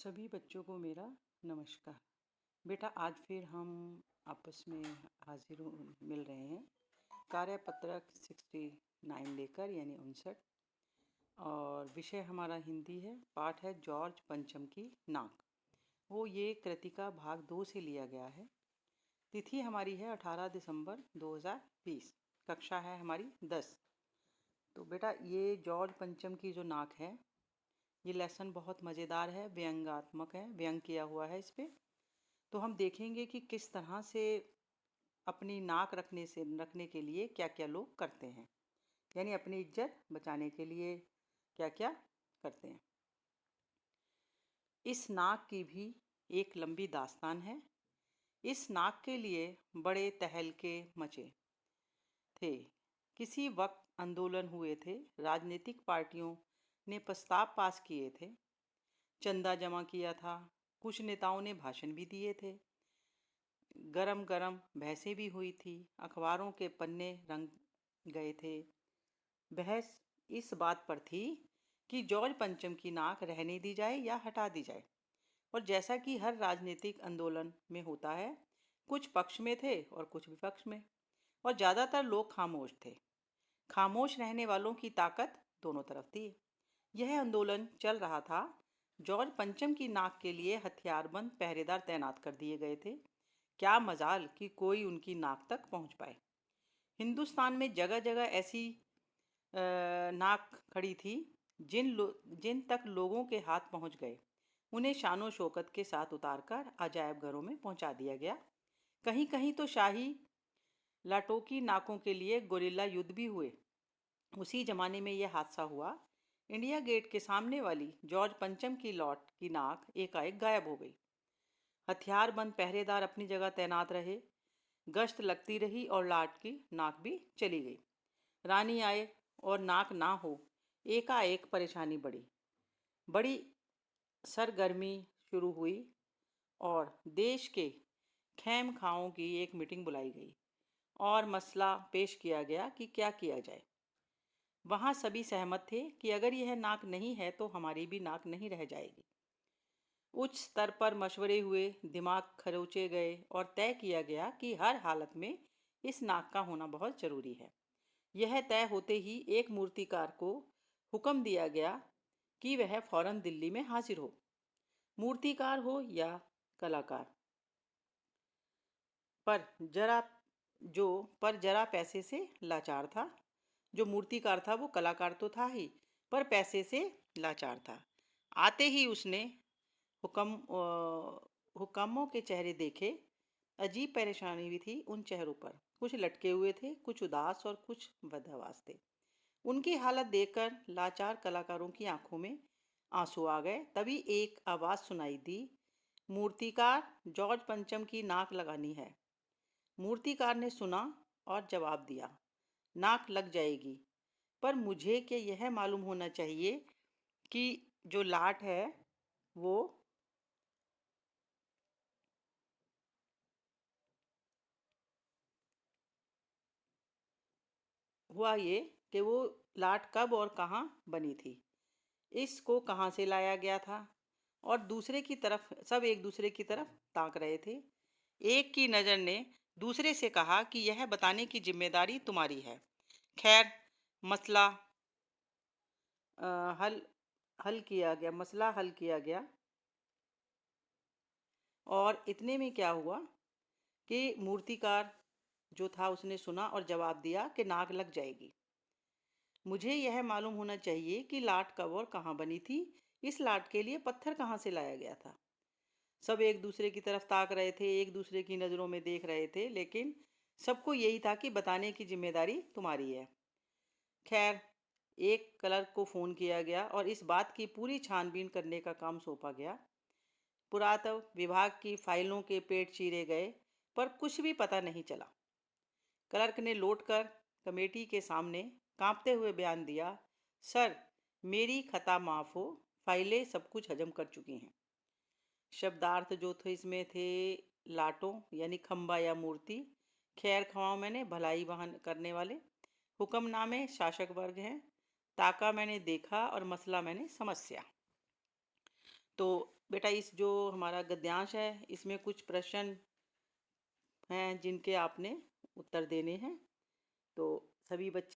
सभी बच्चों को मेरा नमस्कार। बेटा, आज फिर हम आपस में मिल रहे हैं कार्यपत्रक 69 लेकर, यानी 59। और विषय हमारा हिंदी है। पाठ है जॉर्ज पंचम की नाक। वो ये कृतिका भाग 2 से लिया गया है। तिथि हमारी है 18 दिसंबर 2020। कक्षा है हमारी 10। तो बेटा, ये जॉर्ज पंचम की जो नाक है, ये लेसन बहुत मज़ेदार है, व्यंग्यात्मक है, व्यंग किया हुआ है इस पे। तो हम देखेंगे कि किस तरह से अपनी नाक रखने के लिए क्या क्या लोग करते हैं, यानी अपनी इज्जत बचाने के लिए क्या क्या करते हैं। इस नाक की भी एक लंबी दास्तान है। इस नाक के लिए बड़े तहलके मचे थे। किसी वक्त आंदोलन हुए थे, राजनीतिक पार्टियों ने प्रस्ताव पास किए थे, चंदा जमा किया था, कुछ नेताओं ने भाषण भी दिए थे, गरम गरम बहसें भी हुई थी, अखबारों के पन्ने रंग गए थे। बहस इस बात पर थी कि जॉर्ज पंचम की नाक रहने दी जाए या हटा दी जाए। और जैसा कि हर राजनीतिक आंदोलन में होता है, कुछ पक्ष में थे और कुछ विपक्ष में, और ज़्यादातर लोग खामोश थे। खामोश रहने वालों की ताकत दोनों तरफ थी। यह आंदोलन चल रहा था। जॉर्ज पंचम की नाक के लिए हथियारबंद पहरेदार तैनात कर दिए गए थे। क्या मजाल कि कोई उनकी नाक तक पहुंच पाए। हिंदुस्तान में जगह जगह ऐसी नाक खड़ी थी जिन तक लोगों के हाथ पहुंच गए। उन्हें शानो शौकत के साथ उतारकर अजायब घरों में पहुंचा दिया गया। कहीं कहीं तो शाही लाटों की नाकों के लिए गोरिल्ला युद्ध भी हुए। उसी जमाने में यह हादसा हुआ। इंडिया गेट के सामने वाली जॉर्ज पंचम की लॉट की नाक एकाएक गायब हो गई। हथियारबंद पहरेदार अपनी जगह तैनात रहे, गश्त लगती रही और लाट की नाक भी चली गई। रानी आए और नाक ना हो, एकाएक परेशानी बढ़ी। बड़ी सरगर्मी शुरू हुई और देश के खैम खाओं की एक मीटिंग बुलाई गई और मसला पेश किया गया कि क्या किया जाए। वहाँ सभी सहमत थे कि अगर यह नाक नहीं है तो हमारी भी नाक नहीं रह जाएगी। उच्च स्तर पर मशवरे हुए, दिमाग खरोचे गए और तय किया गया कि हर हालत में इस नाक का होना बहुत जरूरी है। यह तय होते ही एक मूर्तिकार को हुक्म दिया गया कि वह फौरन दिल्ली में हाजिर हो। मूर्तिकार हो या कलाकार, पर जरा पर जरा पैसे से लाचार था। जो मूर्तिकार था वो कलाकार तो था ही, पर पैसे से लाचार था। आते ही उसने हुक्मों के चेहरे देखे। अजीब परेशानी भी थी उन चेहरों पर। कुछ लटके हुए थे, कुछ उदास और कुछ बदहवास थे। उनकी हालत देखकर लाचार कलाकारों की आंखों में आंसू आ गए। तभी एक आवाज़ सुनाई दी, मूर्तिकार, जॉर्ज पंचम की नाक लगानी है। मूर्तिकार ने सुना और जवाब दिया, नाक लग जाएगी, पर मुझे क्या यह मालूम होना चाहिए कि जो लाट है वो हुआ ये कि वो लाट कब और कहाँ बनी थी, इसको कहाँ से लाया गया था। और दूसरे की तरफ सब एक दूसरे की तरफ ताक रहे थे। एक की नज़र ने दूसरे से कहा कि यह बताने की जिम्मेदारी तुम्हारी है। खैर, मसला अ, हल मसला हल किया गया। और इतने में क्या हुआ कि मूर्तिकार जो था उसने सुना और जवाब दिया कि नाक लग जाएगी। मुझे यह मालूम होना चाहिए कि लाट कब और कहाँ बनी थी। इस लाट के लिए पत्थर कहाँ से लाया गया था। सब एक दूसरे की तरफ ताक रहे थे, एक दूसरे की नज़रों में देख रहे थे, लेकिन सबको यही था कि बताने की जिम्मेदारी तुम्हारी है। खैर, एक क्लर्क को फ़ोन किया गया और इस बात की पूरी छानबीन करने का काम सौंपा गया। पुरातत्व विभाग की फाइलों के पेट चीरे गए, पर कुछ भी पता नहीं चला। क्लर्क ने लौटकर कमेटी के सामने कांपते हुए बयान दिया, सर, मेरी खता माफ़ हो, फाइलें सब कुछ हजम कर चुकी हैं। शब्दार्थ जो थे इसमें थे लाटों यानी खंबा या मूर्ति, खैर खवाओं मैंने भलाई वहन करने वाले, हुक्मनामे शासक वर्ग हैं, ताका मैंने देखा और मसला मैंने समस्या। तो बेटा इस जो हमारा गद्यांश है इसमें कुछ प्रश्न हैं जिनके आपने उत्तर देने हैं। तो सभी बच्चे